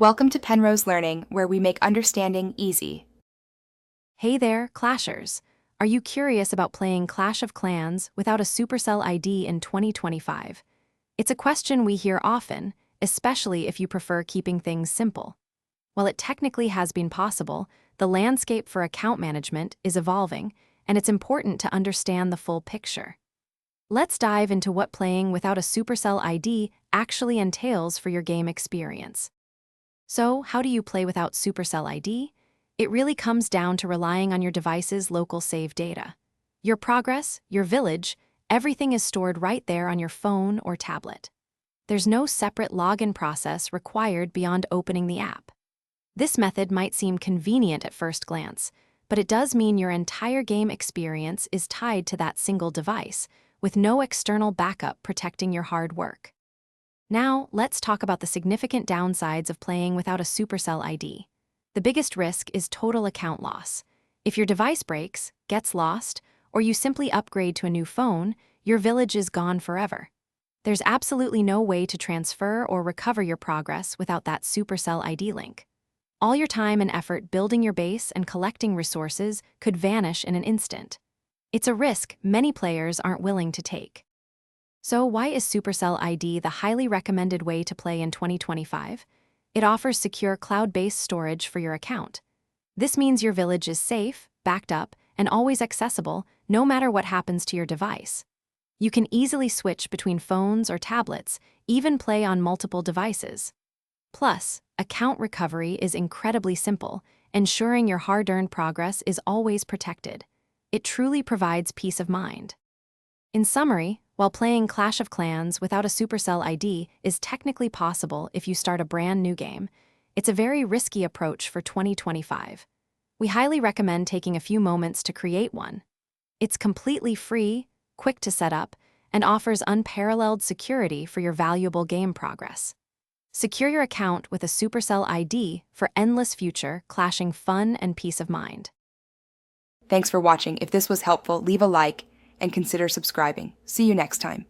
Welcome to Penrose Learning, where we make understanding easy. Hey there, Clashers! Are you curious about playing Clash of Clans without a Supercell ID in 2025? It's a question we hear often, especially if you prefer keeping things simple. While it technically has been possible, the landscape for account management is evolving, and it's important to understand the full picture. Let's dive into what playing without a Supercell ID actually entails for your game experience. So, how do you play without Supercell ID? It really comes down to relying on your device's local save data. Your progress, your village, everything is stored right there on your phone or tablet. There's no separate login process required beyond opening the app. This method might seem convenient at first glance, but it does mean your entire game experience is tied to that single device, with no external backup protecting your hard work. Now, let's talk about the significant downsides of playing without a Supercell ID. The biggest risk is total account loss. If your device breaks, gets lost, or you simply upgrade to a new phone, your village is gone forever. There's absolutely no way to transfer or recover your progress without that Supercell ID link. All your time and effort building your base and collecting resources could vanish in an instant. It's a risk many players aren't willing to take. So why is Supercell ID the highly recommended way to play in 2025? It offers secure cloud-based storage for your account. This means your village is safe, backed up, and always accessible, no matter what happens to your device. You can easily switch between phones or tablets, even play on multiple devices. Plus, account recovery is incredibly simple, ensuring your hard-earned progress is always protected. It truly provides peace of mind. In summary, while playing Clash of Clans without a Supercell ID is technically possible if you start a brand new game, it's a very risky approach for 2025. We highly recommend taking a few moments to create one. It's completely free, quick to set up, and offers unparalleled security for your valuable game progress. Secure your account with a Supercell ID for endless future clashing fun and peace of mind. Thanks for watching. If this was helpful, leave a like and consider subscribing. See you next time.